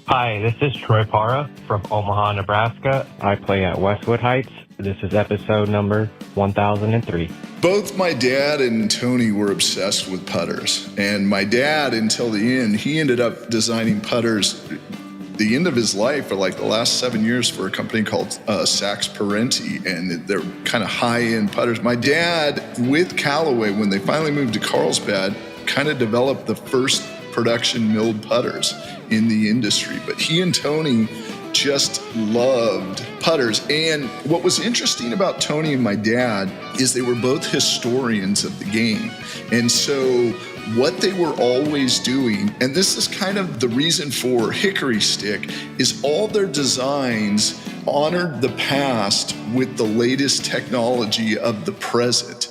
Hi, this is Troy Parra from Omaha, Nebraska. I play at Westwood Heights. This is episode number 1003. Both my dad and Tony were obsessed with putters. And my dad, until the end, he ended up designing putters the end of his life, for like the last 7 years, for a company called Gene Parente, and they're kind of high-end putters. My dad, with Callaway, when they finally moved to Carlsbad, kind of developed the first production milled putters in the industry. But he and Tony just loved putters. And what was interesting about Tony and my dad is they were both historians of the game. And so what they were always doing, and this is kind of the reason for Hickory Stick, is all their designs honored the past with the latest technology of the present.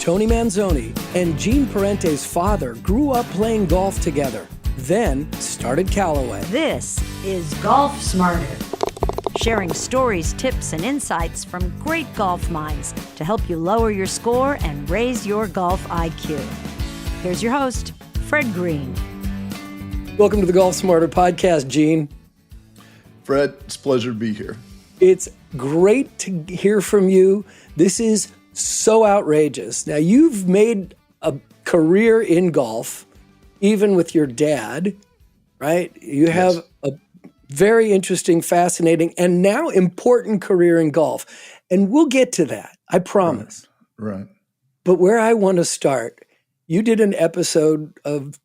Tony Manzoni and Gene Parente's father grew up playing golf together, then started Callaway. This is Golf Smarter, sharing stories, tips, and insights from great golf minds to help you lower your score and raise your golf IQ. Here's your host, Fred Green. Welcome to the Golf Smarter podcast, Gene. Fred, it's a pleasure to be here. It's great to hear from you. This is so outrageous. Now, you've made a career in golf, even with your dad, right? You have a very interesting, fascinating, and now important career in golf. And we'll get to that, I promise. Right. But where I want to start, you did an episode of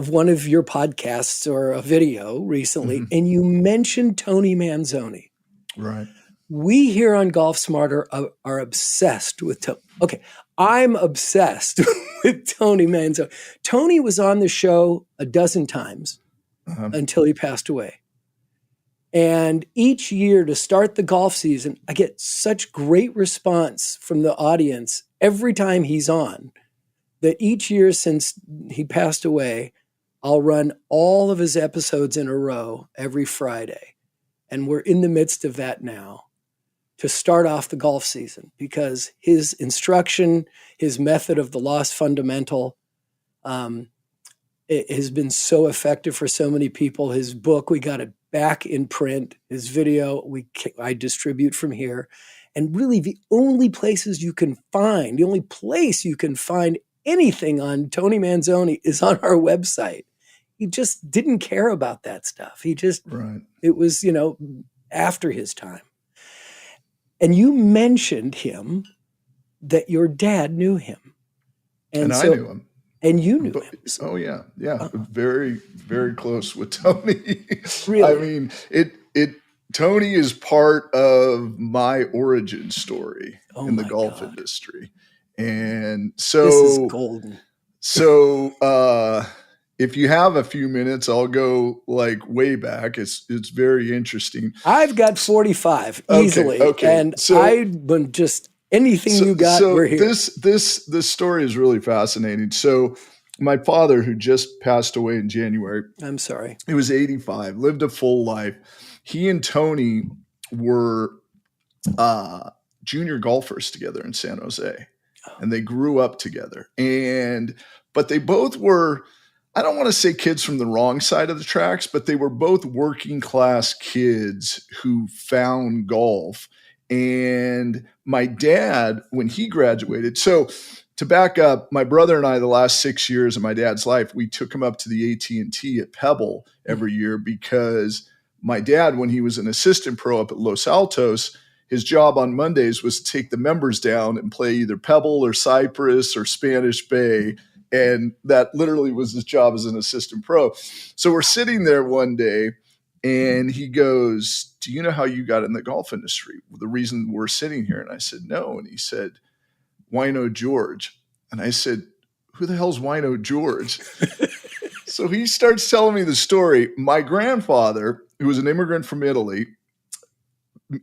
one of your podcasts or a video recently, and you mentioned Tony Manzoni. Right. We here on Golf Smarter are obsessed with Tony. Okay, I'm obsessed with Tony Manzoni. Tony was on the show a dozen times until he passed away. And each year to start the golf season, I get such great response from the audience every time he's on that each year since he passed away, I'll run all of his episodes in a row every Friday. And we're in the midst of that now, to start off the golf season, because his instruction, his method of the lost fundamental, it has been so effective for so many people. His book, we got it back in print. His video, I distribute from here. And really the only place you can find anything on Tony Manzoni is on our website. He just didn't care about that stuff. He just, It was, after his time. And you mentioned him, that your dad knew him. And I knew him. And you knew him. Oh, yeah. Yeah. Very, very close with Tony. Really? I mean, Tony is part of my origin story in the golf industry. And so this is golden. So if you have a few minutes, I'll go like way back. It's very interesting. I've got 45 easily. Okay. And I've been just anything you got, we're here. This story is really fascinating. So my father, who just passed away in January. I'm sorry. He was 85, lived a full life. He and Tony were junior golfers together in San Jose. And they grew up together. But they both were, I don't want to say kids from the wrong side of the tracks, but they were both working class kids who found golf. And my dad, when he graduated, so to back up, my brother and I, the last 6 years of my dad's life, we took him up to the AT&T at Pebble every year, because my dad, when he was an assistant pro up at Los Altos, his job on Mondays was to take the members down and play either Pebble or Cypress or Spanish Bay. And that literally was his job as an assistant pro. So we're sitting there one day and he goes, "Do you know how you got in the golf industry? The reason we're sitting here?" And I said, "No." And he said, "Wino George." And I said, "Who the hell's Wino George?" So he starts telling me the story. My grandfather, who was an immigrant from Italy,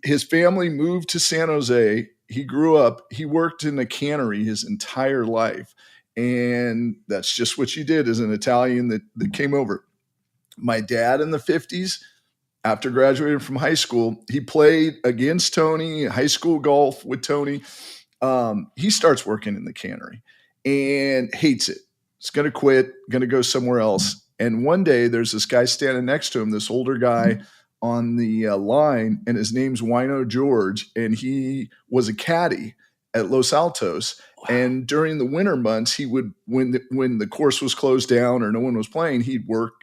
his family moved to San Jose. He grew up, he worked in a cannery his entire life. And that's just what you did as an Italian that came over. My dad in the 50s, after graduating from high school, he played against Tony, high school golf with Tony. He starts working in the cannery and hates it. He's going to quit, going to go somewhere else. And one day there's this guy standing next to him, this older guy on the line, and his name's Wino George, and he was a caddy at Los Altos. Wow. And during the winter months, he would, when the course was closed down or no one was playing, he'd work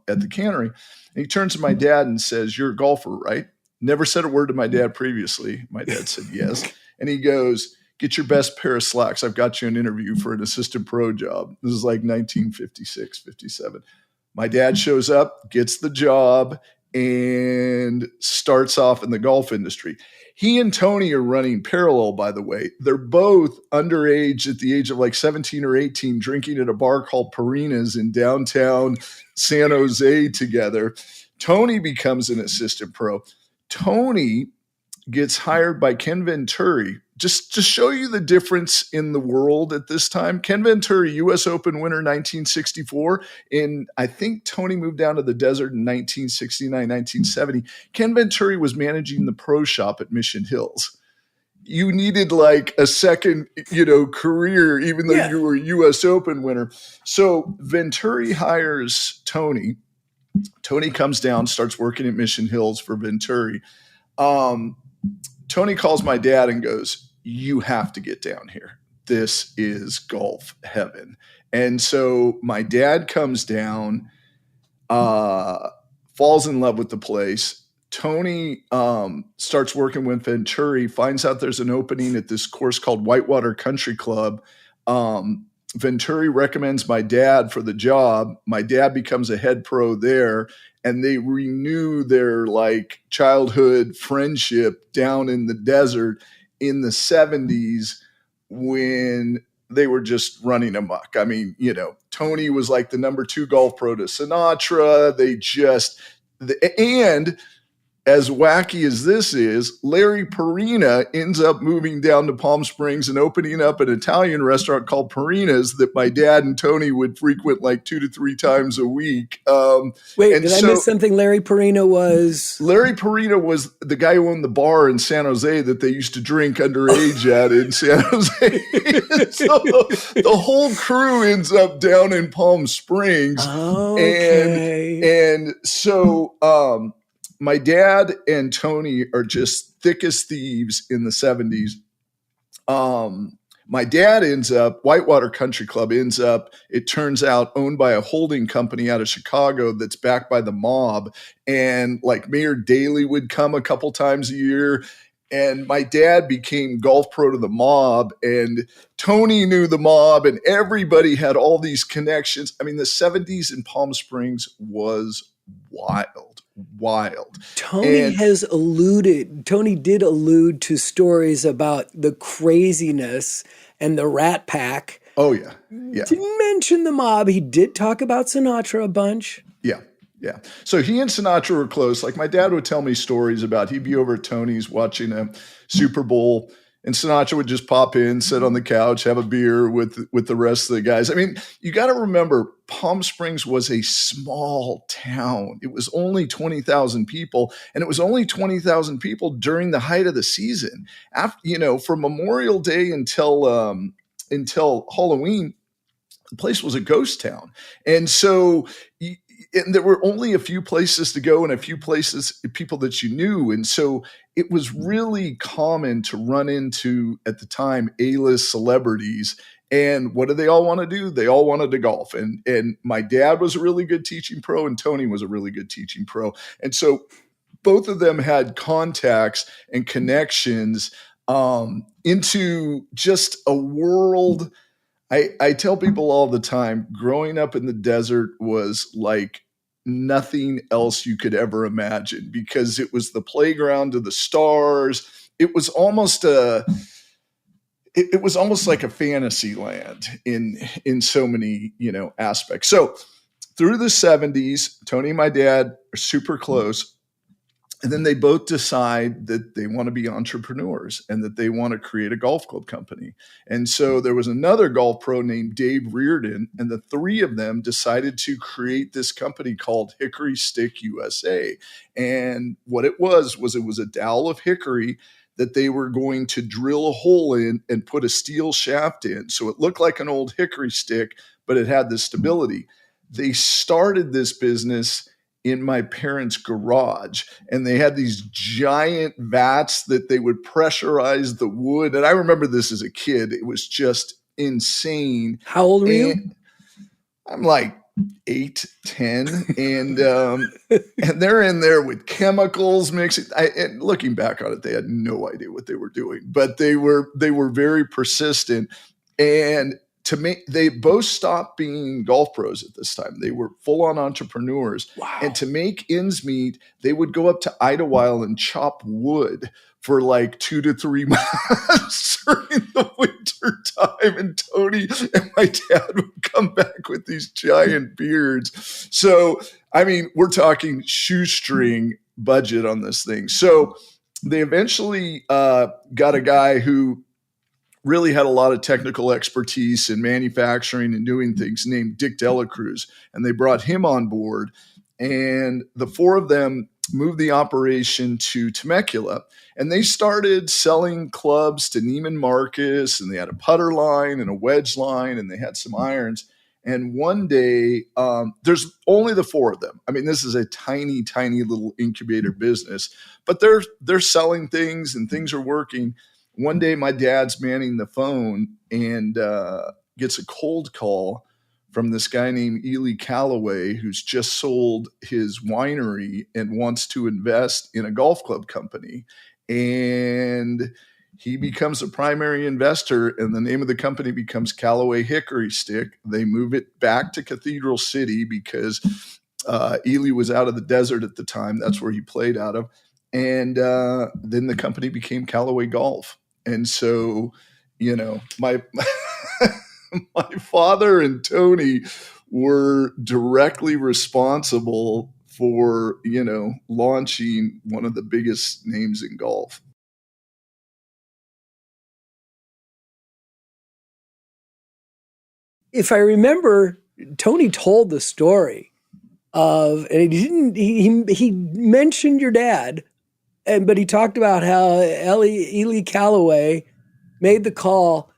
at the cannery. And he turns to my dad and says, "You're a golfer, right?" Never said a word to my dad previously. My dad said yes. And he goes, "Get your best pair of slacks. I've got you an interview for an assistant pro job." This is like 1956, 57. My dad shows up, gets the job, and starts off in the golf industry. He and Tony are running parallel, by the way. They're both underage at the age of like 17 or 18, drinking at a bar called Perina's in downtown San Jose together. Tony becomes an assistant pro. Tony gets hired by Ken Venturi. Just to show you the difference in the world at this time, Ken Venturi, U.S. Open winner 1964. And I think Tony moved down to the desert in 1969, 1970. Ken Venturi was managing the pro shop at Mission Hills. You needed like a second, career, even though you were U.S. Open winner. So Venturi hires Tony. Tony comes down, starts working at Mission Hills for Venturi. Tony calls my dad and goes, "You have to get down here. This is golf heaven." And so my dad comes down, falls in love with the place. Tony starts working with Venturi, finds out there's an opening at this course called Whitewater Country Club. Venturi recommends my dad for the job. My dad becomes a head pro there, and they renew their like childhood friendship down in the desert in the 70s when they were just running amok. I mean, Tony was like the number 2 golf pro to Sinatra. And as wacky as this is, Larry Perina ends up moving down to Palm Springs and opening up an Italian restaurant called Perina's that my dad and Tony would frequent like 2 to 3 times a week. Wait, did I miss something? Larry Perina was the guy who owned the bar in San Jose that they used to drink underage at in San Jose. So the whole crew ends up down in Palm Springs. Okay. And so my dad and Tony are just thick as thieves in the 70s. My dad ends up, Whitewater Country Club it turns out, owned by a holding company out of Chicago that's backed by the mob. And like Mayor Daley would come a couple times a year. And my dad became golf pro to the mob, and Tony knew the mob, and everybody had all these connections. I mean, the 70s in Palm Springs was wild. Tony did allude to stories about the craziness and the Rat Pack. Oh yeah. Didn't mention the mob. He did talk about Sinatra a bunch. Yeah. So he and Sinatra were close. Like my dad would tell me stories about, he'd be over at Tony's watching a Super Bowl, and Sinatra would just pop in, sit on the couch, have a beer with the rest of the guys. I mean, you got to remember, Palm Springs was a small town. It was only 20,000 people, and it was only 20,000 people during the height of the season. After, from Memorial Day until Halloween, the place was a ghost town. And so and there were only a few places to go and a few places, people that you knew. And so it was really common to run into, at the time, A-list celebrities. And what did they all want to do? They all wanted to golf. And my dad was a really good teaching pro, and Tony was a really good teaching pro. And so both of them had contacts and connections into just a world. I tell people all the time, growing up in the desert was like nothing else you could ever imagine, because it was the playground of the stars. It was almost like a fantasy land in so many, aspects. So through the 70s, Tony and my dad are super close. And then they both decide that they want to be entrepreneurs and that they want to create a golf club company. And so there was another golf pro named Dave Reardon, and the three of them decided to create this company called Hickory Stick USA. And what it was a dowel of hickory that they were going to drill a hole in and put a steel shaft in. So it looked like an old hickory stick, but it had the stability. They started this business in my parents' garage, and they had these giant vats that they would pressurize the wood. And I remember this as a kid. It was just insane. How old were you? I'm like 8, 10, and they're in there with chemicals mixing. And looking back on it, they had no idea what they were doing, but they were very persistent. And they both stopped being golf pros at this time. They were full-on entrepreneurs. Wow. And to make ends meet, they would go up to Idlewild and chop wood for like 2 to 3 months during the winter time. And Tony and my dad would come back with these giant beards. So, I mean, we're talking shoestring budget on this thing. So they eventually got a guy who really had a lot of technical expertise in manufacturing and doing things named Dick Delacruz. And they brought him on board. And the four of them moved the operation to Temecula. And they started selling clubs to Neiman Marcus. And they had a putter line and a wedge line. And they had some irons. And one day, there's only the four of them. I mean, this is a tiny, tiny little incubator business. But they're selling things and things are working. One day, my dad's manning the phone and gets a cold call from this guy named Ely Callaway, who's just sold his winery and wants to invest in a golf club company. And he becomes a primary investor, and the name of the company becomes Callaway Hickory Stick. They move it back to Cathedral City because Ely was out of the desert at the time. That's where he played out of. And then the company became Callaway Golf. And so, you know, my father and Tony were directly responsible for, you know, launching one of the biggest names in golf. If I remember, Tony told the story of, and he mentioned your dad, but he talked about how Ely Callaway made the call.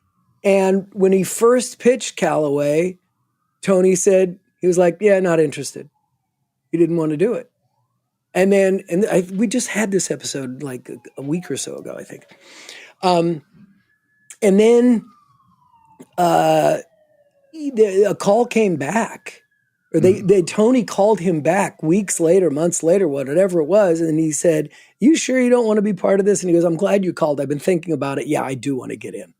And when he first pitched Callaway, Tony said, he was like, yeah, not interested. He didn't want to do it. And then, we just had this episode like a week or so ago, I think. And then a call came back. Or Tony called him back weeks later, months later, whatever it was. And he said, you sure you don't want to be part of this? And he goes, I'm glad you called. I've been thinking about it. Yeah, I do want to get in.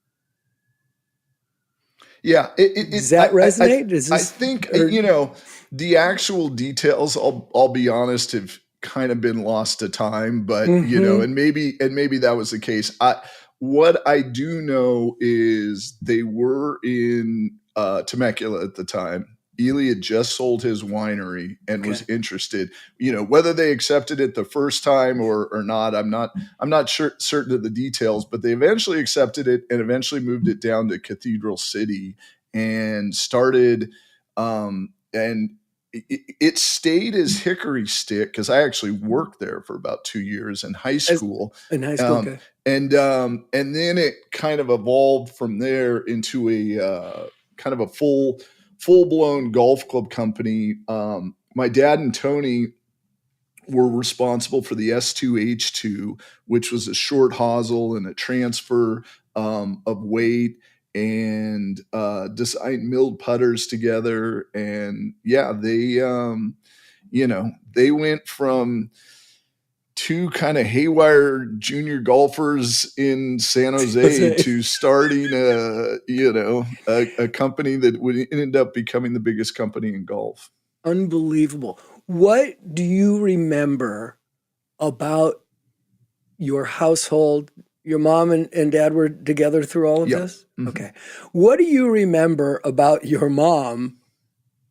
Yeah. Does that resonate? I think, you know, the actual details, I'll be honest, have kind of been lost to time, but you know, and maybe that was the case. What I do know is they were in Temecula at the time. Ely had just sold his winery and was interested. You know, whether they accepted it the first time or not, I'm not certain of the details, but they eventually accepted it and eventually moved it down to Cathedral City and started. And it stayed as Hickory Stick because I actually worked there for about 2 years in high school. Okay. And then it kind of evolved from there into a kind of a full-blown golf club company. My dad and Tony were responsible for the S2H2, which was a short hosel and a transfer of weight, and designed milled putters together. And yeah, they went from two kind of haywire junior golfers in San Jose to starting a company that would end up becoming the biggest company in golf. Unbelievable. What do you remember about your household? Your mom and dad were together through all of this? Mm-hmm. Okay. What do you remember about your mom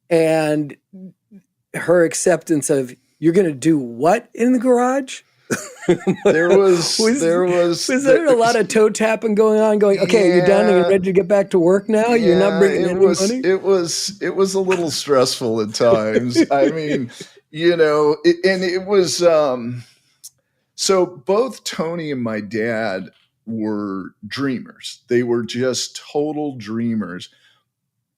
and her acceptance of, you're going to do what in the garage? Was there a lot of toe tapping going on? Okay, you're done and you're ready to get back to work now. Yeah, you're not bringing any money. It was a little stressful at times. I mean, you know, it was. So both Tony and my dad were dreamers. They were just total dreamers,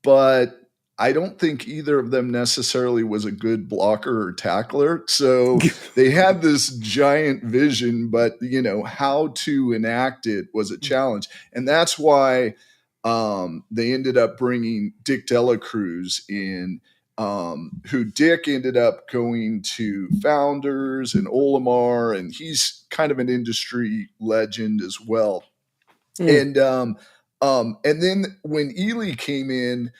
but I don't think either of them necessarily was a good blocker or tackler. So they had this giant vision, but how to enact it was a challenge. And that's why they ended up bringing Dick Delacruz in, who Dick ended up going to Founders and Olimar, and he's kind of an industry legend as well. And then when Ely came in,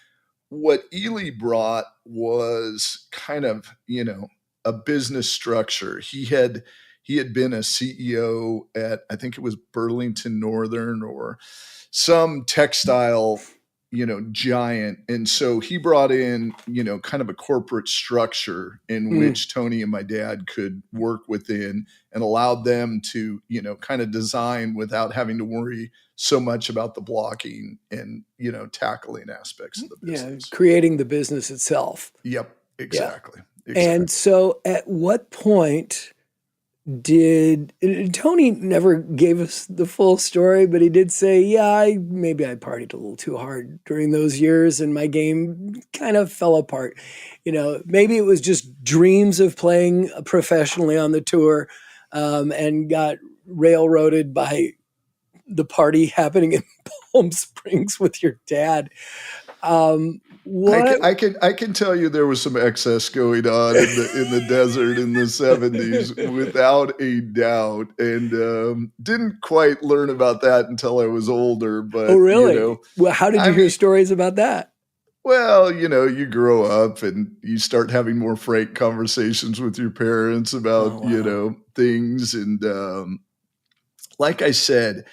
what Ely brought was kind of, a business structure. He had been a CEO at, I think it was Burlington Northern or some textile, giant. And so he brought in, kind of a corporate structure in which Tony and my dad could work within, and allowed them to, kind of design without having to worry so much about the blocking and, tackling aspects of the business. Yeah, creating the business itself. Yep, exactly. And so at what point did Tony never gave us the full story, but he did say, maybe I partied a little too hard during those years and my game kind of fell apart. Maybe it was just dreams of playing professionally on the tour, and got railroaded by the party happening in Palm Springs with your dad. What? I can tell you there was some excess going on in the desert in the 70s, without a doubt, and didn't quite learn about that until I was older. But oh, really? Well, how did you hear stories about that? Well, you grow up and you start having more frank conversations with your parents about things, and like I said,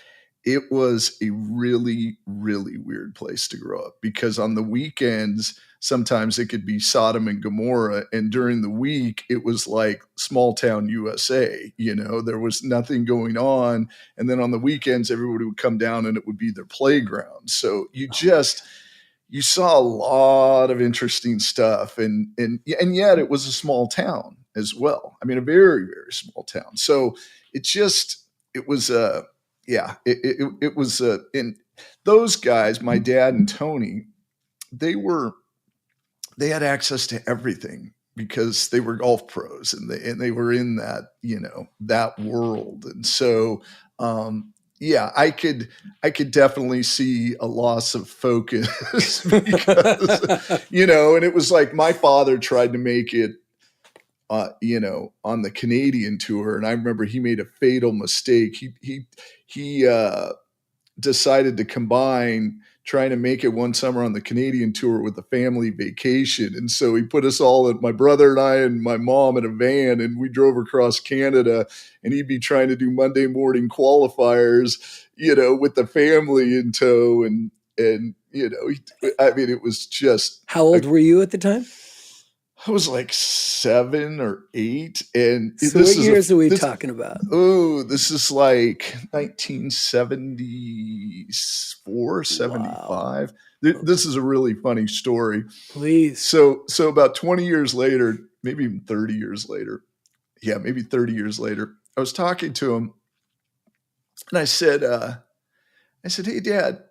it was a really, really weird place to grow up, because on the weekends, sometimes it could be Sodom and Gomorrah. And during the week, it was like small town USA. There was nothing going on. And then on the weekends, everybody would come down and it would be their playground. So you saw a lot of interesting stuff. And yet it was a small town as well. I mean, a very, very small town. So it was and those guys, my dad and Tony, they had access to everything because they were golf pros and they were in that, that world. And so, I could definitely see a loss of focus because, and it was like my father tried to make it, on the Canadian tour. And I remember he made a fatal mistake. He decided to combine trying to make it one summer on the Canadian tour with a family vacation. And so he put us all, my brother and I and my mom, in a van, and we drove across Canada, and he'd be trying to do Monday morning qualifiers, with the family in tow. And it was just. How old were you at the time? I was like 7 or 8. And so what years are we talking about? Oh, this is like 1974, 75. Wow. This is a really funny story. Please. So about 20 years later, maybe even 30 years later. Yeah, maybe 30 years later, I was talking to him and I said, hey, Dad,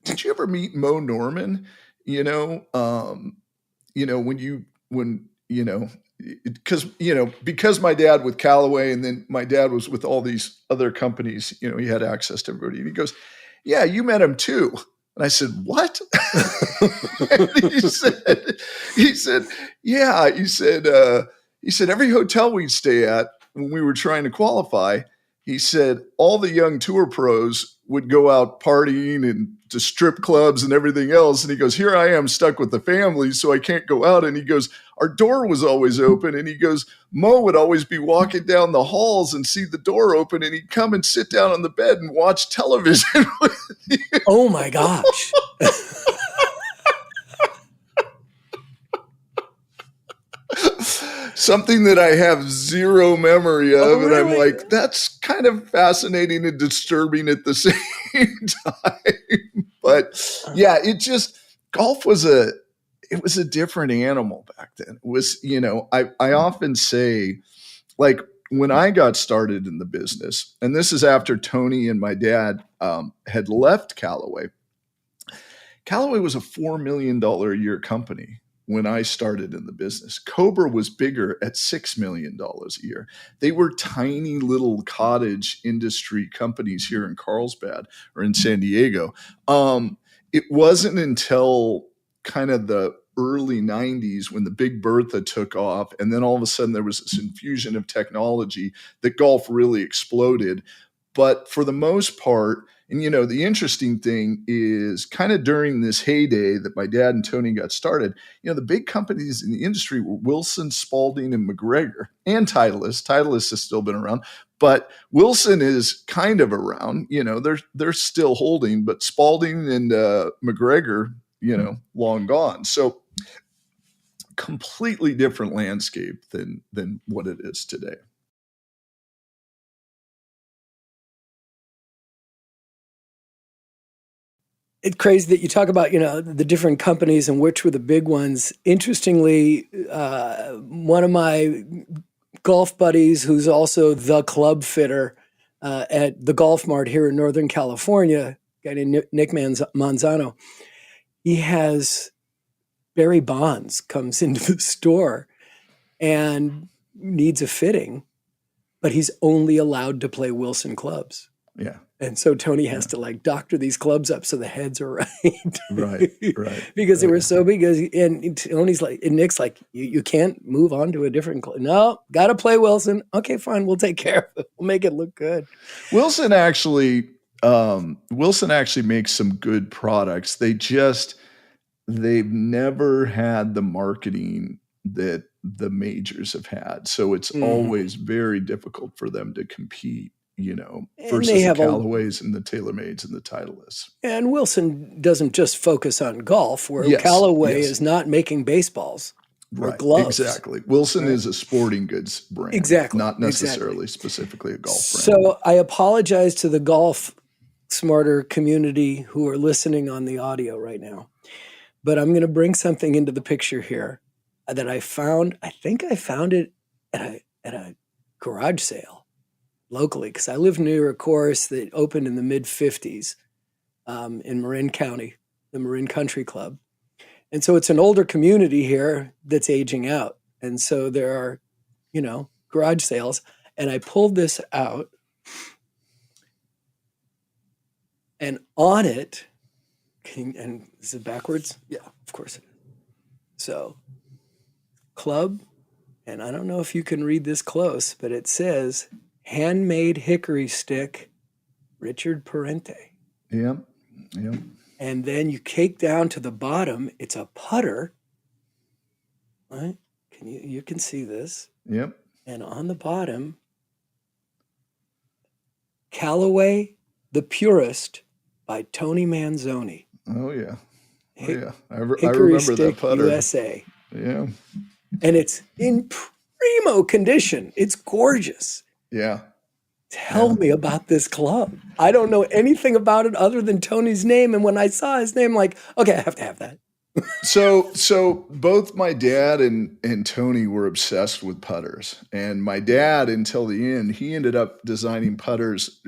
did you ever meet Mo Norman? Because my dad with Callaway, and then my dad was with all these other companies, he had access to everybody. And he goes, yeah, you met him too. And I said, what? And he said, yeah. He said, every hotel we'd stay at when we were trying to qualify, he said all the young tour pros would go out partying and to strip clubs and everything else. And he goes, here I am stuck with the family, so I can't go out. And he goes, our door was always open. And he goes, Mo would always be walking down the halls and see the door open, and he'd come and sit down on the bed and watch television with you. Oh my gosh. Something that I have zero memory of. Oh, really? And I'm like, that's kind of fascinating and disturbing at the same time. But yeah, golf was a different animal back then. It was, I often say, like, when I got started in the business, and this is after Tony and my dad had left Callaway Callaway was a $4 million a year company when I started in the business. Cobra was bigger at $6 million a year. They were tiny little cottage industry companies here in Carlsbad or in San Diego. It wasn't until kind of the early 90s when the Big Bertha took off, and then all of a sudden there was this infusion of technology that golf really exploded. But for the most part, and the interesting thing is kind of during this heyday that my dad and Tony got started, the big companies in the industry were Wilson, Spalding, and McGregor, and Titleist. Titleist has still been around, but Wilson is kind of around. They're still holding, but Spalding and McGregor, long gone. So completely different landscape than what it is today. It's crazy that you talk about, the different companies and which were the big ones. Interestingly, one of my golf buddies, who's also the club fitter at the Golf Mart here in Northern California, a guy named Nick Manzano, he has Barry Bonds comes into the store and needs a fitting, but he's only allowed to play Wilson clubs. Yeah. And so Tony has to doctor these clubs up so the heads are right. Right. Because they were so big. And Tony's like, and Nick's like, you can't move on to a different club. No, got to play Wilson. Okay, fine. We'll take care of it. We'll make it look good. Wilson actually makes some good products. They've never had the marketing that the majors have had. So it's always very difficult for them to compete. Versus the Callaways and the TaylorMades and the Titleists. And Wilson doesn't just focus on golf, where Callaway is not making baseballs or gloves. Exactly. Wilson is a sporting goods brand. Exactly. Not necessarily specifically a golf brand. So I apologize to the Golf Smarter community who are listening on the audio right now. But I'm going to bring something into the picture here that I found. I think I found it at a garage sale locally, because I live near a course that opened in the mid-'50s in Marin County, the Marin Country Club. And so it's an older community here that's aging out. And so there are, garage sales. And I pulled this out. And on it, and is it backwards? Yeah, of course it is. So, club, and I don't know if you can read this close, but it says, handmade hickory stick, Richard Parente. Yep. And then you cake down to the bottom. It's a putter. Right? You can see this. Yep. And on the bottom, Callaway the Purist by Tony Manzoni. Oh yeah. I Hickory remember stick that putter. USA. Yeah. And it's in primo condition. It's gorgeous. Yeah. Tell me about this club. I don't know anything about it other than Tony's name. And when I saw his name, like, okay, I have to have that. So both my dad and Tony were obsessed with putters. And my dad, until the end, he ended up designing putters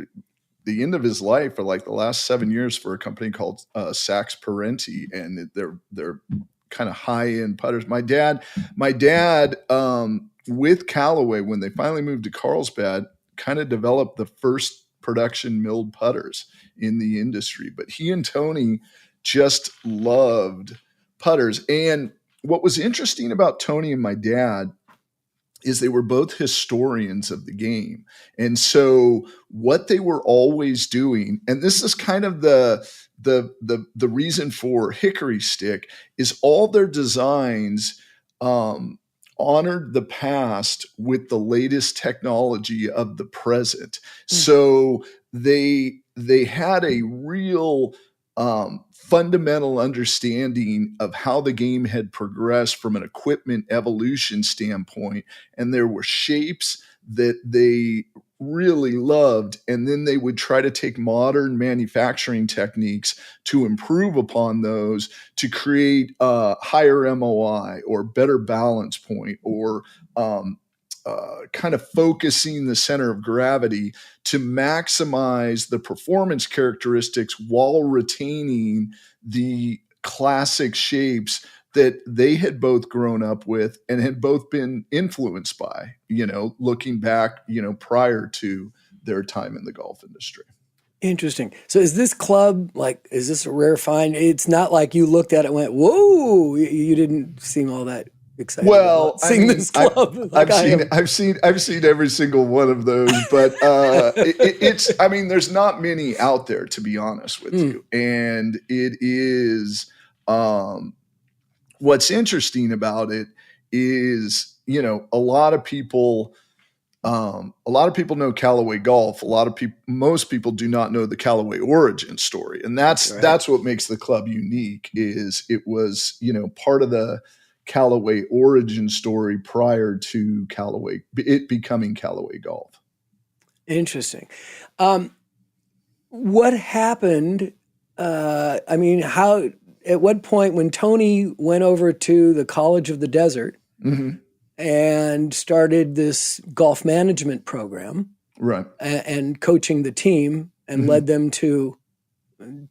the end of his life for like the last 7 years for a company called Sachs Parente. And they're kind of high-end putters. My dad, with Callaway, when they finally moved to Carlsbad, kind of developed the first production milled putters in the industry. But he and Tony just loved putters. And what was interesting about Tony and my dad is they were both historians of the game. And so what they were always doing, and this is kind of the reason for Hickory Stick, is all their designs honored the past with the latest technology of the present. So they had a real fundamental understanding of how the game had progressed from an equipment evolution standpoint. And there were shapes that they really loved. And then they would try to take modern manufacturing techniques to improve upon those to create higher MOI or better balance point or kind of focusing the center of gravity to maximize the performance characteristics while retaining the classic shapes that they had both grown up with and had both been influenced by, looking back, prior to their time in the golf industry. Interesting. So is this club, is this a rare find? It's not like you looked at it and went, whoa, you didn't seem all that excited about seeing this club. I've seen every single one of those, but there's not many out there, to be honest with you. And it is, what's interesting about it is, a lot of people know Callaway Golf. Most people do not know the Callaway origin story. And that's what makes the club unique is it was, part of the Callaway origin story prior to it becoming Callaway Golf. Interesting. What happened? At what point when Tony went over to the College of the Desert and started this golf management program, right, and coaching the team and led them to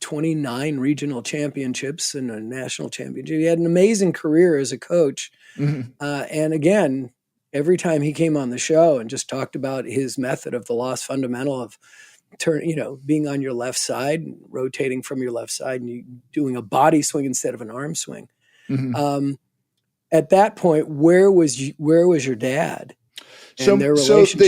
29 regional championships and a national championship. He had an amazing career as a coach. And again, every time he came on the show and just talked about his method of the lost fundamental of being on your left side, rotating from your left side, and you doing a body swing instead of an arm swing. At that point, where was your dad? And their relationship? So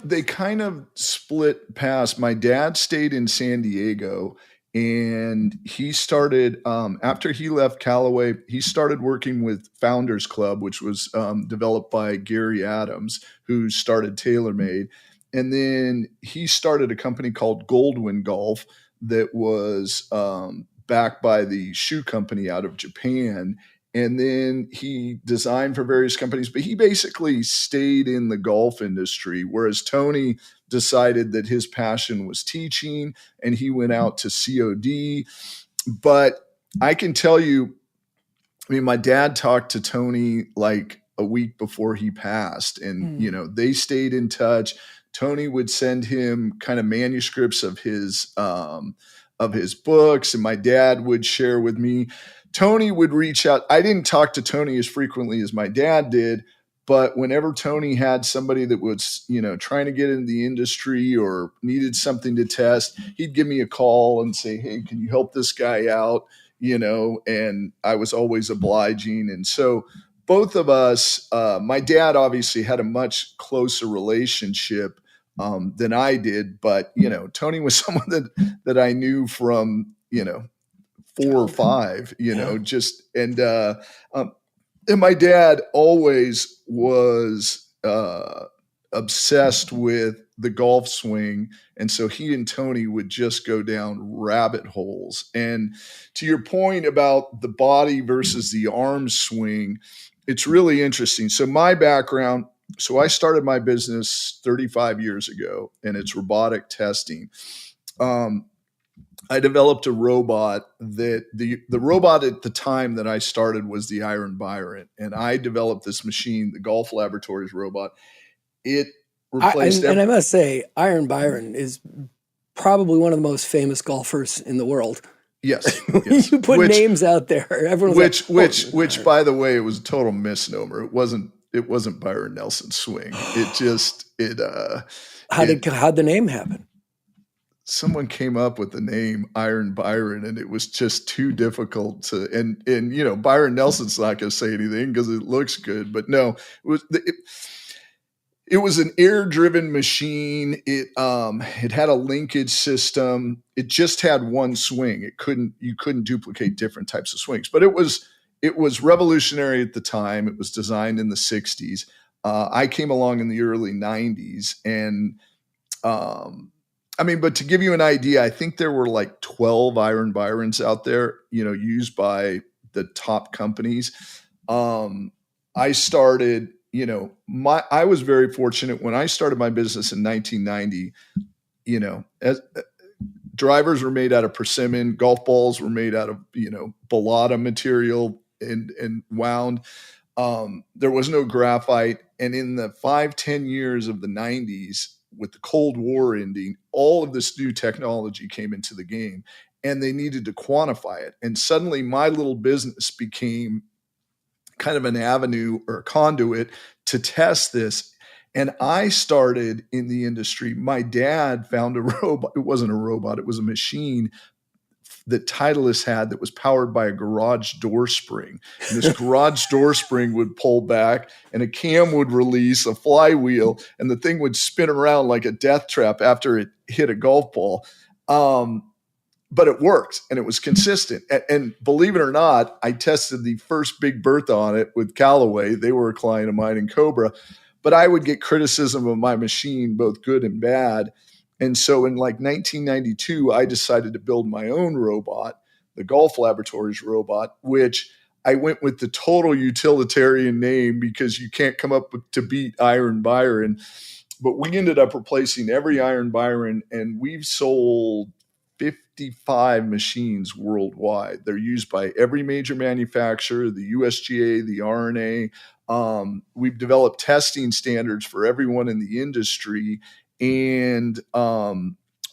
they kind of split past. My dad stayed in San Diego, and he started after he left Callaway. He started working with Founders Club, which was developed by Gary Adams, who started TaylorMade, and then he started a company called Goldwyn Golf that was backed by the shoe company out of Japan. And then he designed for various companies, but he basically stayed in the golf industry, whereas Tony decided that his passion was teaching and he went out to COD. But I can tell you, my dad talked to Tony like a week before he passed, and, they stayed in touch. Tony would send him kind of manuscripts of his books, and my dad would share with me. Tony would reach out. I didn't talk to Tony as frequently as my dad did, but whenever Tony had somebody that was, trying to get into the industry or needed something to test, he'd give me a call and say, hey, can you help this guy out? And I was always obliging. And so both of us, my dad obviously had a much closer relationship than I did, but, Tony was someone that I knew from, 4 or 5, and my dad always was obsessed with the golf swing. And so he and Tony would just go down rabbit holes. And to your point about the body versus the arm swing, it's really interesting. So my background, I started my business 35 years ago, and it's robotic testing. I developed a robot that the robot at the time that I started was the Byron. And I developed this machine, the Golf Laboratories robot. It replaced and I must say, Byron is probably one of the most famous golfers in the world. Yes. You put names out there. Everyone's which by the way, it was a total misnomer. It wasn't Byron Nelson's swing. How'd the name happen? Someone came up with the name Byron, and it was just too difficult to, and Byron Nelson's not going to say anything because it looks good, but no, it was an air-driven machine. It had a linkage system. It just had one swing. You couldn't duplicate different types of swings, but it was revolutionary at the time. It was designed in the 60s. I came along in the early 90s, and but to give you an idea, I think there were like 12 Byrons out there, used by the top companies. I started, I was very fortunate when I started my business in 1990, as drivers were made out of persimmon, golf balls were made out of, balata material and wound. There was no graphite. And in the 5-10 years of the 90s, with the Cold War ending, all of this new technology came into the game. and they needed to quantify it. And suddenly my little business became kind of an avenue or a conduit to test this. And I started in the industry. My dad found a robot. It wasn't a robot. It was a machine that Titleist had that was powered by a garage door spring. And this garage door spring would pull back and a cam would release a flywheel and the thing would spin around like a death trap after it hit a golf ball. But it worked and it was consistent. And believe it or not, I tested the first Big Bertha on it with Callaway. They were a client of mine in Cobra, but I would get criticism of my machine, both good and bad. And so in like 1992, I decided to build my own robot, the Golf Laboratories robot, which I went with the total utilitarian name because you can't come up to beat Iron Byron. But we ended up replacing every Iron Byron, and we've sold 55 machines worldwide. They're used by every major manufacturer, the USGA, the RNA. We've developed testing standards for everyone in the industry. And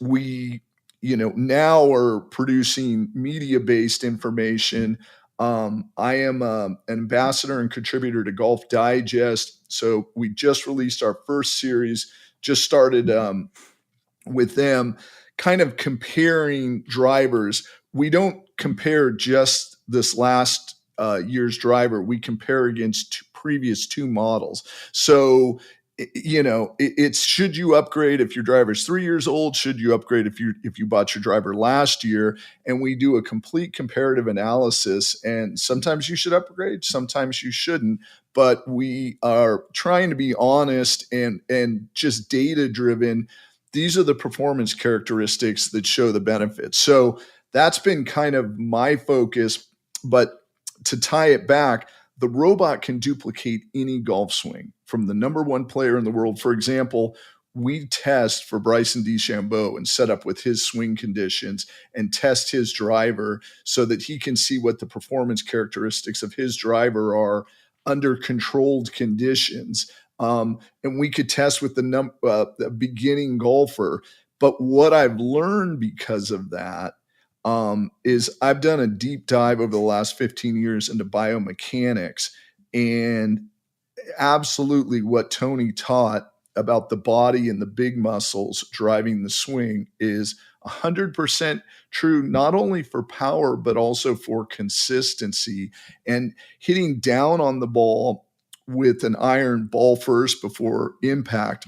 we, now are producing media-based information. I am an ambassador and contributor to Golf Digest. So we just released our first series, just started with them, kind of comparing drivers. We don't compare just this last year's driver. We compare against previous two models. So it's should you upgrade if your driver's 3 years old? Should you upgrade if you bought your driver last year? And we do a complete comparative analysis. And sometimes you should upgrade, sometimes you shouldn't. But we are trying to be honest and just data driven. These are the performance characteristics that show the benefits. So that's been kind of my focus. But to tie it back, the robot can duplicate any golf swing from the number one player in the world. For example, we test for Bryson DeChambeau and set up with his swing conditions and test his driver so that he can see what the performance characteristics of his driver are under controlled conditions. And we could test with the beginning golfer. But what I've learned because of that is I've done a deep dive over the last 15 years into biomechanics, and absolutely what Tony taught about the body and the big muscles driving the swing is 100% true, not only for power, but also for consistency and hitting down on the ball with an iron ball first before impact.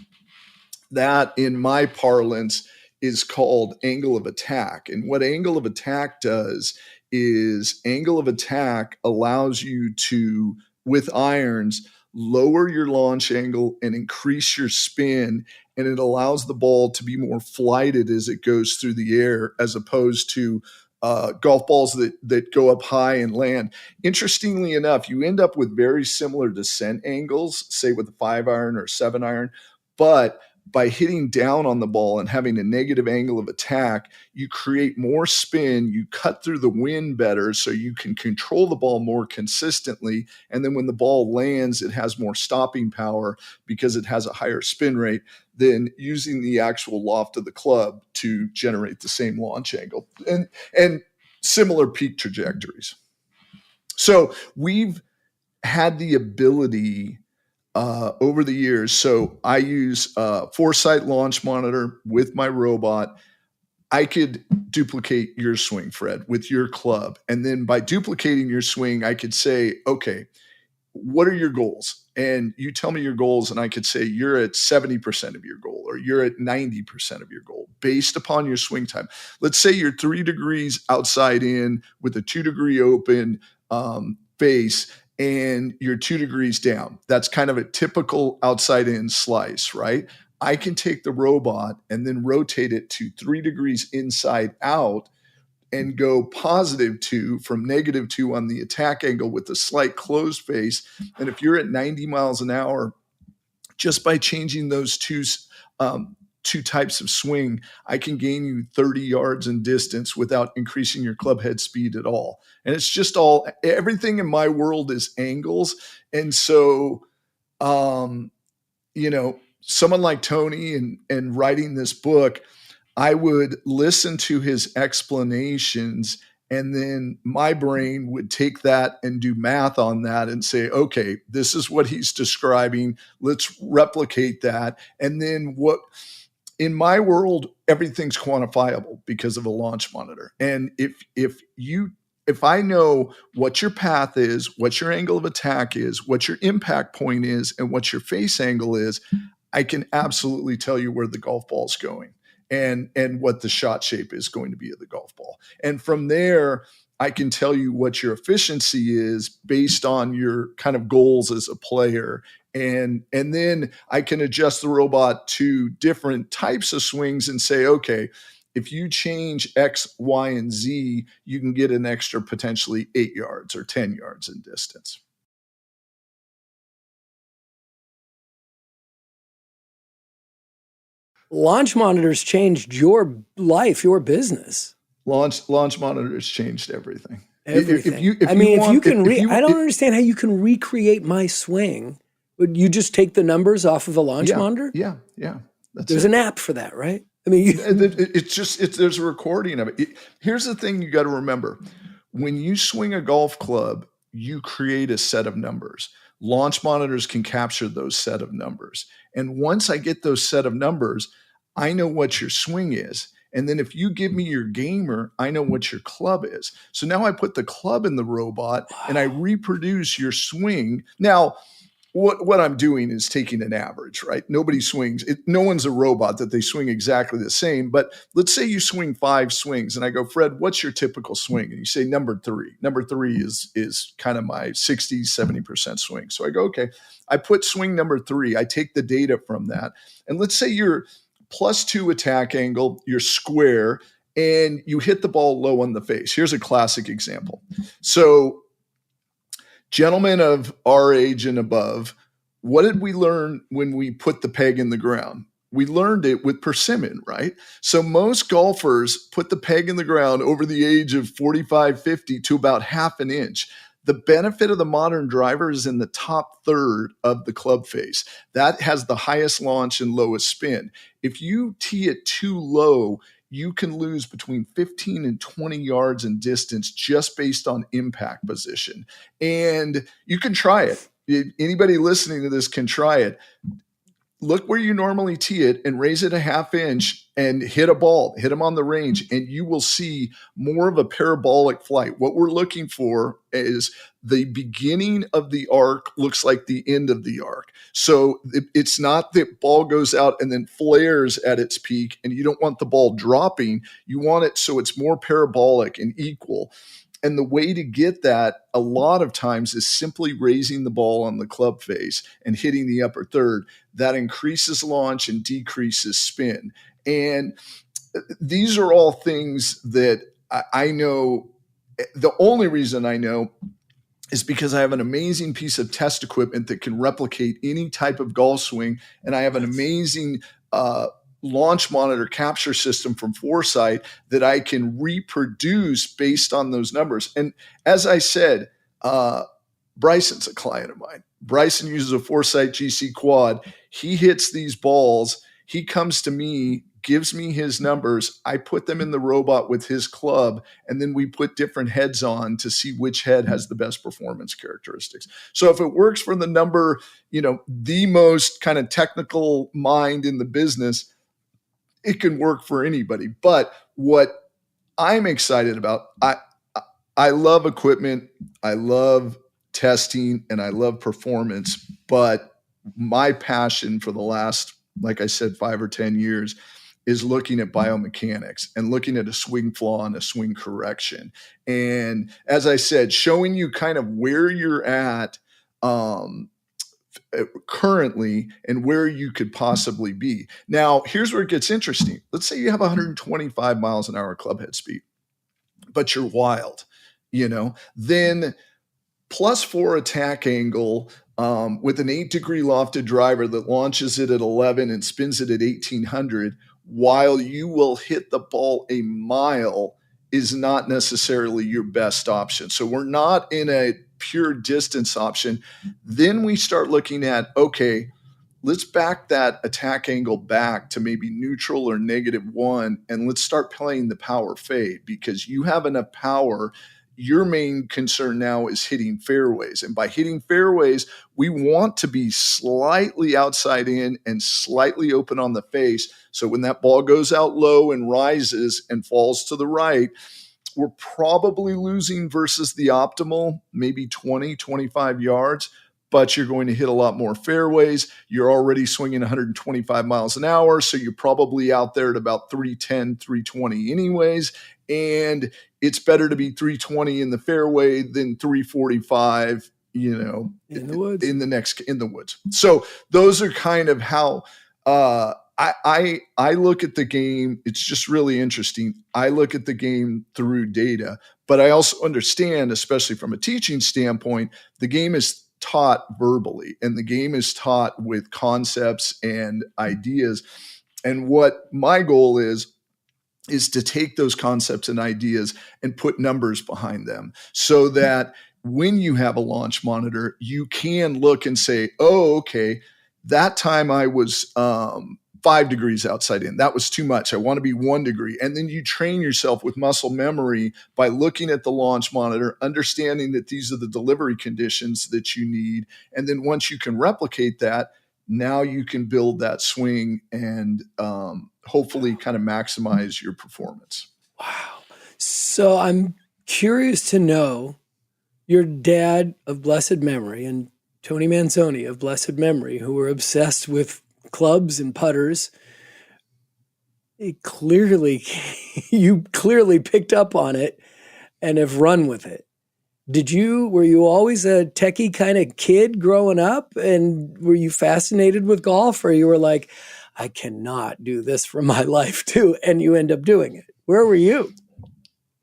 That, in my parlance, is called angle of attack. And what angle of attack does is angle of attack allows you to, with irons, lower your launch angle and increase your spin. And it allows the ball to be more flighted as it goes through the air, as opposed to golf balls that go up high and land. Interestingly enough, you end up with very similar descent angles, say with a 5-iron or 7-iron, but by hitting down on the ball and having a negative angle of attack, you create more spin, you cut through the wind better so you can control the ball more consistently. And then when the ball lands, it has more stopping power because it has a higher spin rate than using the actual loft of the club to generate the same launch angle and similar peak trajectories. So we've had the ability over the years. So I use Foresight Launch Monitor with my robot. I could duplicate your swing, Fred, with your club. And then by duplicating your swing, I could say, okay, what are your goals? And you tell me your goals, and I could say you're at 70% of your goal, or you're at 90% of your goal based upon your swing time. Let's say you're 3 degrees outside in with a 2-degree open face, and you're 2 degrees down. That's kind of a typical outside in slice, right? I can take the robot and then rotate it to 3 degrees inside out and go +2 from -2 on the attack angle with a slight closed face. And if you're at 90 miles an hour, just by changing those two types of swing, I can gain you 30 yards in distance without increasing your club head speed at all. And it's just everything in my world is angles. And so, someone like Tony and writing this book, I would listen to his explanations, and then my brain would take that and do math on that and say, okay, this is what he's describing. Let's replicate that. And then in my world, everything's quantifiable because of a launch monitor. And if I know what your path is, what your angle of attack is, what your impact point is, and what your face angle is, I can absolutely tell you where the golf ball is going and what the shot shape is going to be of the golf ball. And from there, I can tell you what your efficiency is based on your kind of goals as a player. And then I can adjust the robot to different types of swings and say, okay, if you change X, Y, and Z, you can get an extra potentially 8 yards or 10 yards in distance. Launch monitors changed your life, your business. Launch monitors changed everything. Everything. I don't understand how you can recreate my swing. Would you just take the numbers off of a launch monitor? Yeah. There's an app for that, right? I mean, there's a recording of it. Here's the thing you got to remember. When you swing a golf club, you create a set of numbers. Launch monitors can capture those set of numbers. And once I get those set of numbers, I know what your swing is. And then if you give me your gamer, I know what your club is. So now I put the club in the robot and I reproduce your swing. Now, what I'm doing is taking an average, right? Nobody swings. No one's a robot that they swing exactly the same. But let's say you swing 5 swings and I go, Fred, what's your typical swing? And you say number 3. Number 3 is kind of my 60, 70% swing. So I go, okay, I put swing number 3. I take the data from that. And let's say you're +2 attack angle, you're square, and you hit the ball low on the face. Here's a classic example. So gentlemen of our age and above, what did we learn when we put the peg in the ground? We learned it with persimmon, right? So most golfers put the peg in the ground over the age of 45, 50 to about half an inch. The benefit of the modern driver is in the top third of the club face. That has the highest launch and lowest spin. If you tee it too low, you can lose between 15 and 20 yards in distance just based on impact position. And you can try it. Anybody listening to this can try it. Look where you normally tee it and raise it a half inch and hit a ball, hit them on the range, and you will see more of a parabolic flight. What we're looking for is the beginning of the arc looks like the end of the arc. So it's not that ball goes out and then flares at its peak, and you don't want the ball dropping. You want it so it's more parabolic and equal. And the way to get that a lot of times is simply raising the ball on the club face and hitting the upper third. That increases launch and decreases spin. And these are all things that I know. The only reason I know is because I have an amazing piece of test equipment that can replicate any type of golf swing. And I have an amazing launch monitor capture system from Foresight that I can reproduce based on those numbers. And as I said, Bryson's a client of mine. Bryson uses a Foresight GC quad. He hits these balls. He comes to me, gives me his numbers. I put them in the robot with his club, and then we put different heads on to see which head has the best performance characteristics. So if it works for the number, the most kind of technical mind in the business, it can work for anybody. But what I'm excited about, I love equipment, I love testing, and I love performance. But my passion for the last, like I said, 5 or 10 years is looking at biomechanics and looking at a swing flaw and a swing correction. And as I said, showing you kind of where you're at currently and where you could possibly be. Now, here's where it gets interesting. Let's say you have 125 miles an hour clubhead speed, but you're wild, then +4 attack angle with an 8-degree lofted driver that launches it at 11 and spins it at 1800, while you will hit the ball a mile, is not necessarily your best option. So we're not in a pure distance option. Then we start looking at, okay, let's back that attack angle back to maybe neutral or -1, and let's start playing the power fade, because you have enough power. Your main concern now is hitting fairways. And by hitting fairways, we want to be slightly outside in and slightly open on the face. So when that ball goes out low and rises and falls to the right, we're probably losing versus the optimal, maybe 20, 25 yards, but you're going to hit a lot more fairways. You're already swinging 125 miles an hour, so you're probably out there at about 310, 320 anyways. And it's better to be 320 in the fairway than 345, in the woods. In the woods. So those are kind of how I look at the game. It's just really interesting. I look at the game through data, but I also understand, especially from a teaching standpoint, the game is taught verbally, and the game is taught with concepts and ideas. And what my goal is to take those concepts and ideas and put numbers behind them, so that when you have a launch monitor, you can look and say, oh, okay, that time I was 5 degrees outside in. That was too much. I want to be 1 degree. And then you train yourself with muscle memory by looking at the launch monitor, understanding that these are the delivery conditions that you need. And then once you can replicate that, now you can build that swing and hopefully kind of maximize your performance. Wow. So I'm curious to know, your dad of blessed memory and Tony Manzoni of blessed memory, who were obsessed with clubs and putters, you clearly picked up on it and have run with it. Were you always a techie kind of kid growing up, and were you fascinated with golf, or you were like, I cannot do this for my life too, and you end up doing it? Where were you?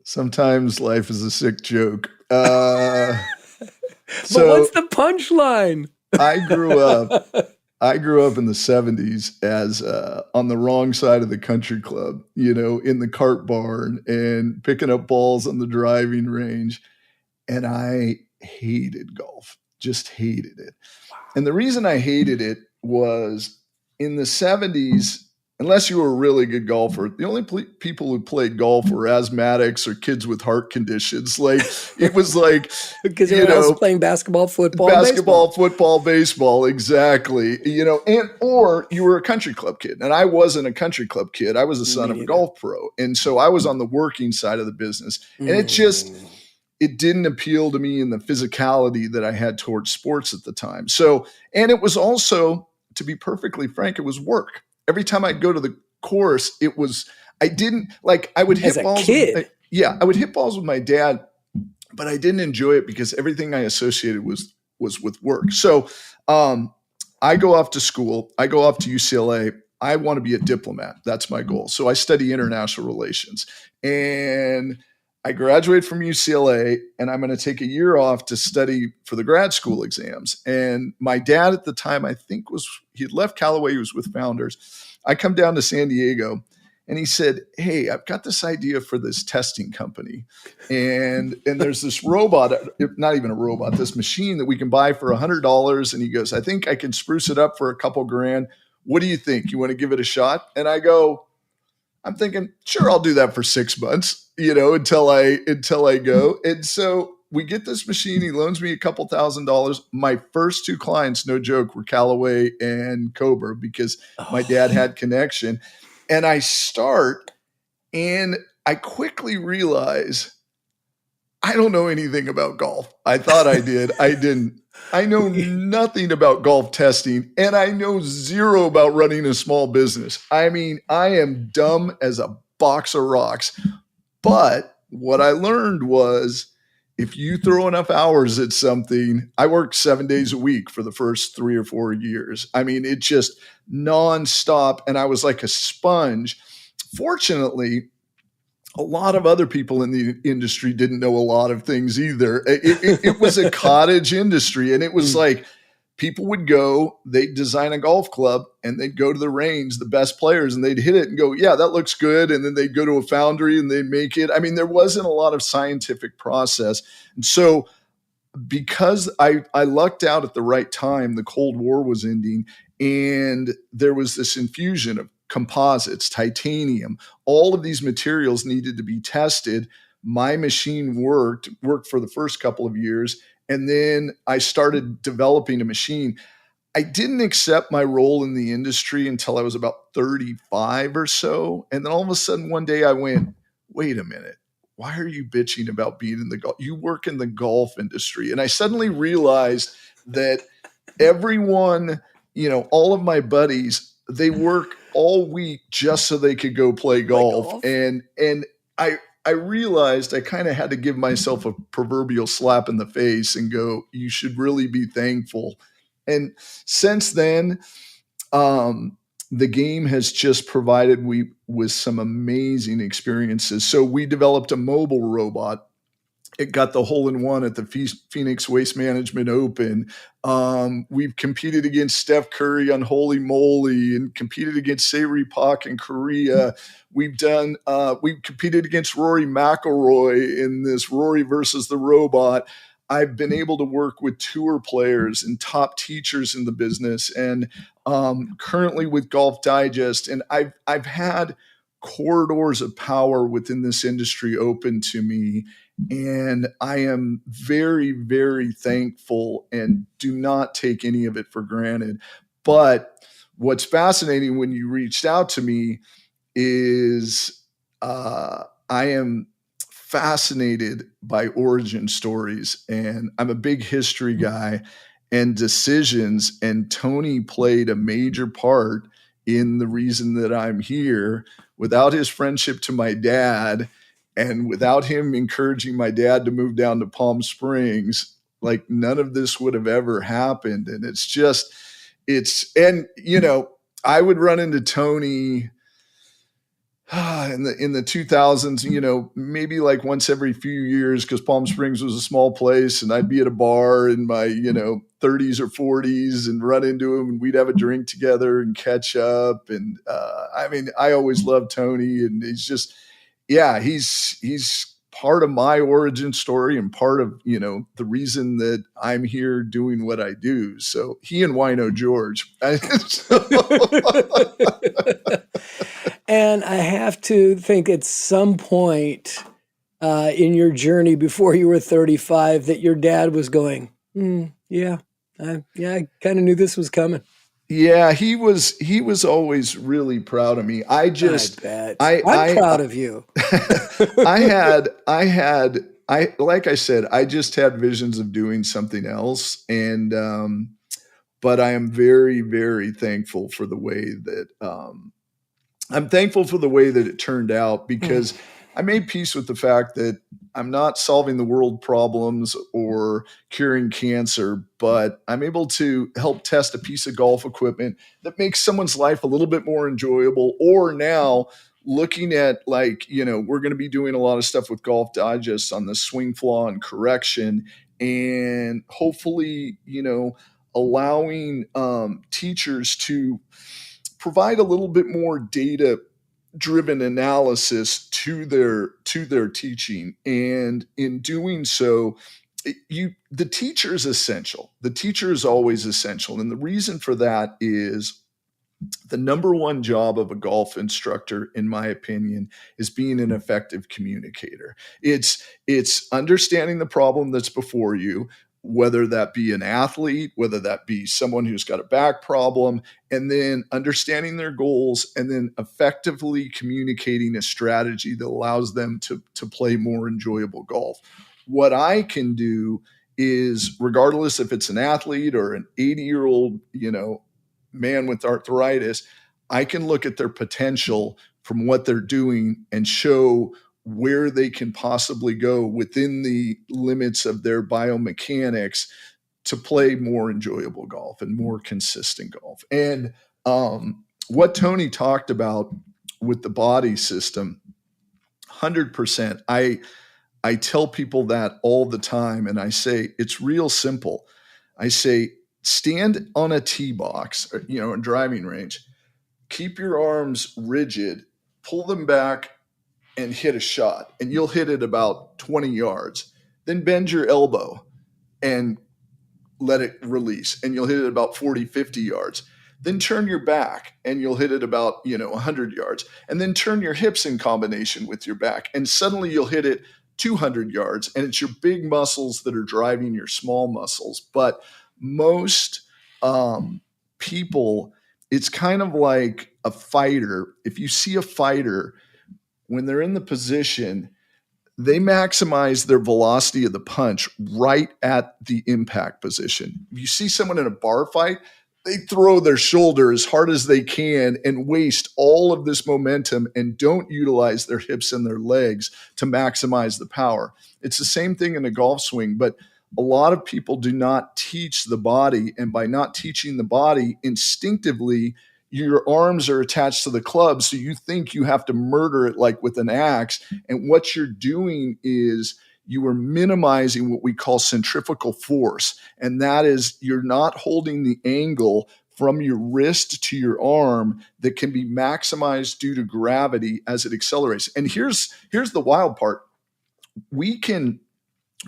Sometimes life is a sick joke. But what's the punchline? I grew up in the 70s as on the wrong side of the country club, in the cart barn and picking up balls on the driving range. And I hated golf, just hated it. Wow. And the reason I hated it was, in the 70s, unless you were a really good golfer, the only people who played golf were asthmatics or kids with heart conditions. Like, it was like, because everyone else was playing basketball, football, baseball, exactly. Or you were a country club kid, and I wasn't a country club kid. I was the son of a golf pro, and so I was on the working side of the business, and it didn't appeal to me in the physicality that I had towards sports at the time. So, and it was also, to be perfectly frank, it was work. Every time I'd go to the course, I would hit balls. I would hit balls with my dad, but I didn't enjoy it because everything I associated was with work. So I go off to school. I go off to UCLA. I want to be a diplomat. That's my goal. So I study international relations, and I graduate from UCLA, and I'm going to take a year off to study for the grad school exams. And my dad at the time, I think he had left Callaway. He was with Founders. I come down to San Diego, and he said, hey, I've got this idea for this testing company. And there's this robot, not even a robot, this machine that we can buy for $100. And he goes, I think I can spruce it up for a couple grand. What do you think? You want to give it a shot? And I'm thinking, sure, I'll do that for 6 months, until I go. And so we get this machine. He loans me a couple $1,000s. My first 2 clients, no joke, were Callaway and Cobra, because my dad had connection. And I start, and I quickly realize I don't know anything about golf. I thought I did. I didn't. I know nothing about golf testing, and I know zero about running a small business. I mean, I am dumb as a box of rocks. But what I learned was, if you throw enough hours at something, I worked 7 days a week for the first 3 or 4 years. I mean, it just nonstop, and I was like a sponge. Fortunately, a lot of other people in the industry didn't know a lot of things either. It was a cottage industry, and it was like, people would go, they'd design a golf club, and they'd go to the range, the best players, and they'd hit it and go, yeah, that looks good. And then they'd go to a foundry and they'd make it. I mean, there wasn't a lot of scientific process. And so, because I lucked out at the right time, the Cold War was ending, And there was this infusion of composites, titanium, all of these materials needed to be tested. My machine worked for the first couple of years. And then I started developing a machine. I didn't accept my role in the industry until I was about 35 or so. And then all of a sudden one day I went, wait a minute, why are you bitching about being in the golf? You work in the golf industry. And I suddenly realized that everyone, all of my buddies, they work all week just so they could go play golf. And I realized I kind of had to give myself a proverbial slap in the face and go, you should really be thankful. And since then, the game has just provided me with some amazing experiences. So we developed a mobile robot. It got the hole-in-one at the Phoenix Waste Management Open. We've competed against Steph Curry on Holy Moly and competed against Sae-Ri Pak in Korea. We've competed against Rory McIlroy in this Rory versus the robot. I've been able to work with tour players and top teachers in the business, and currently with Golf Digest. And I've had corridors of power within this industry open to me. And I am very, very thankful and do not take any of it for granted. But what's fascinating when you reached out to me is I am fascinated by origin stories, and I'm a big history guy and decisions. And Tony played a major part in the reason that I'm here. Without his friendship to my dad, and without him encouraging my dad to move down to Palm Springs, like none of this would have ever happened. And I would run into Tony in the 2000s, maybe like once every few years, because Palm Springs was a small place, and I'd be at a bar in my, 30s or 40s and run into him, and we'd have a drink together and catch up. And I always loved Tony, and he's just, he's part of my origin story and part of, the reason that I'm here doing what I do. So he and Wino George. And I have to think at some point in your journey before you were 35 that your dad was going, I kind of knew this was coming. Yeah, he was always really proud of me. I'm proud of you. Like I said, I just had visions of doing something else. And, but I am very, very thankful for the way that, it turned out, because I made peace with the fact that I'm not solving the world problems or curing cancer, but I'm able to help test a piece of golf equipment that makes someone's life a little bit more enjoyable. Or now looking at we're going to be doing a lot of stuff with Golf Digest on the swing flaw and correction, and hopefully, allowing teachers to provide a little bit more data-driven analysis to their teaching. And in doing so, the teacher is essential. The teacher is always essential. And the reason for that is the number one job of a golf instructor, in my opinion, is being an effective communicator. It's understanding the problem that's before you, whether that be an athlete, whether that be someone who's got a back problem, and then understanding their goals, and then effectively communicating a strategy that allows them to play more enjoyable golf. What I can do is, regardless if it's an athlete or an 80-year-old, man with arthritis, I can look at their potential from what they're doing and show where they can possibly go within the limits of their biomechanics to play more enjoyable golf and more consistent golf. And what Tony talked about with the body system, 100%. I tell people that all the time, and I say, it's real simple. I say, stand on a tee box, a driving range, keep your arms rigid, pull them back, and hit a shot, and you'll hit it about 20 yards. Then bend your elbow and let it release, and you'll hit it about 40, 50 yards. Then turn your back and you'll hit it about, 100 yards. And then turn your hips in combination with your back. And suddenly you'll hit it 200 yards. And it's your big muscles that are driving your small muscles. But most people, it's kind of like a fighter. If you see a fighter, when they're in the position, they maximize their velocity of the punch right at the impact position. If you see someone in a bar fight, they throw their shoulder as hard as they can and waste all of this momentum and don't utilize their hips and their legs to maximize the power. It's the same thing in a golf swing, but a lot of people do not teach the body. And by not teaching the body, instinctively, your arms are attached to the club. So you think you have to murder it like with an axe. And what you're doing is you are minimizing what we call centrifugal force. And that is, you're not holding the angle from your wrist to your arm that can be maximized due to gravity as it accelerates. And here's the wild part. We can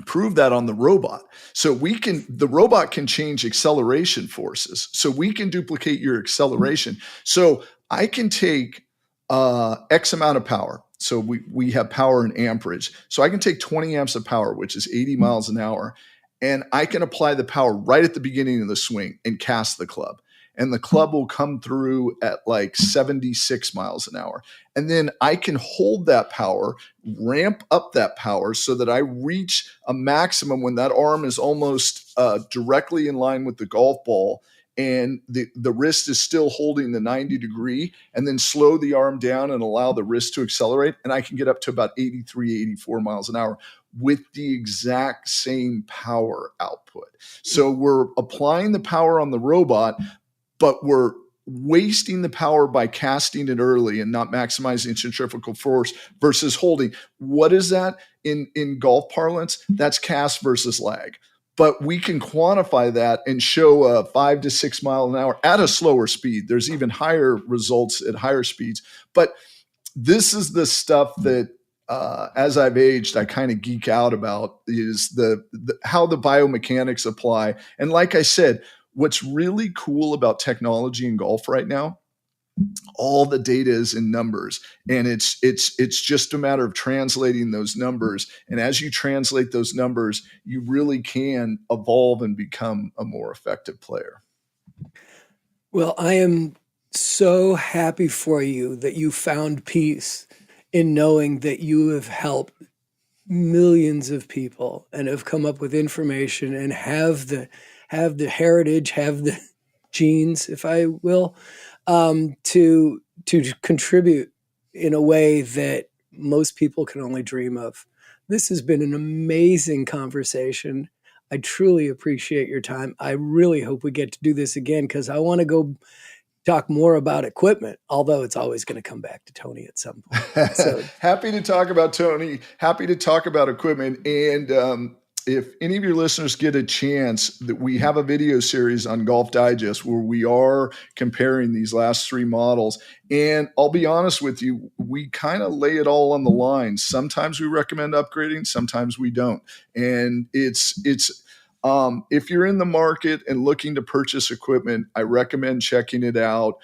prove that on the robot. So the robot can change acceleration forces. So we can duplicate your acceleration. So I can take X amount of power. So we have power in amperage. So I can take 20 amps of power, which is 80 miles an hour, and I can apply the power right at the beginning of the swing and cast the club. And the club will come through at like 76 miles an hour. And then I can hold that power, ramp up that power so that I reach a maximum when that arm is almost directly in line with the golf ball and the wrist is still holding the 90 degree, and then slow the arm down and allow the wrist to accelerate. And I can get up to about 83, 84 miles an hour with the exact same power output. So we're applying the power on the robot, but we're wasting the power by casting it early and not maximizing centrifugal force versus holding. What is that in golf parlance? That's cast versus lag. But we can quantify that and show a 5 to 6 mile an hour at a slower speed. There's even higher results at higher speeds. But this is the stuff that, as I've aged, I kind of geek out about, is the how the biomechanics apply. And like I said, what's really cool about technology in golf right now, all the data is in numbers, and it's just a matter of translating those numbers. And as you translate those numbers, you really can evolve and become a more effective player. Well, I am so happy for you that you found peace in knowing that you have helped millions of people and have come up with information and have the heritage, have the genes, if I will, to contribute in a way that most people can only dream of. This has been an amazing conversation. I truly appreciate your time. I really hope we get to do this again, because I want to go talk more about equipment, although it's always going to come back to Tony at some point. So happy to talk about Tony, happy to talk about equipment. And if any of your listeners get a chance, that we have a video series on Golf Digest where we are comparing these last three models. And I'll be honest with you, we kind of lay it all on the line. Sometimes we recommend upgrading, sometimes we don't. And it's if you're in the market and looking to purchase equipment, I recommend checking it out.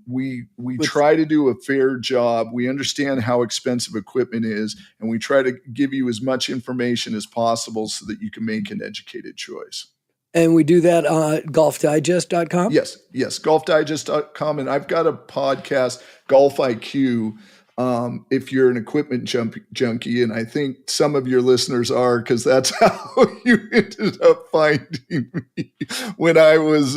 We try to do a fair job. We understand how expensive equipment is, and we try to give you as much information as possible so that you can make an educated choice. And we do that on golfdigest.com? Yes, golfdigest.com. And I've got a podcast, Golf IQ, if you're an equipment junkie, and I think some of your listeners are, because that's how you ended up finding me when I was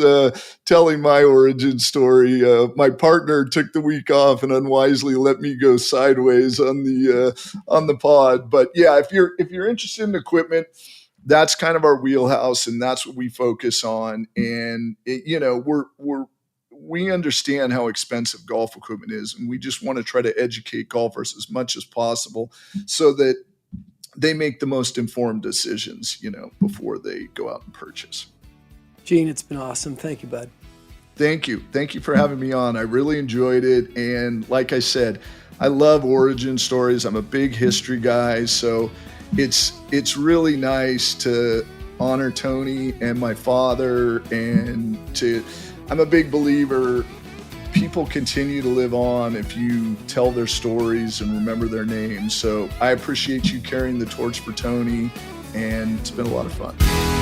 telling my origin story. My partner took the week off and unwisely let me go sideways on the pod. But yeah, if you're interested in equipment, that's kind of our wheelhouse, and that's what we focus on. And we understand how expensive golf equipment is, and we just want to try to educate golfers as much as possible so that they make the most informed decisions, before they go out and purchase. Gene, it's been awesome. Thank you, bud. Thank you. Thank you for having me on. I really enjoyed it. And like I said, I love origin stories. I'm a big history guy. So it's really nice to honor Tony and my father, and to I'm a big believer. People continue to live on if you tell their stories and remember their names. So I appreciate you carrying the torch for Tony, and it's been a lot of fun.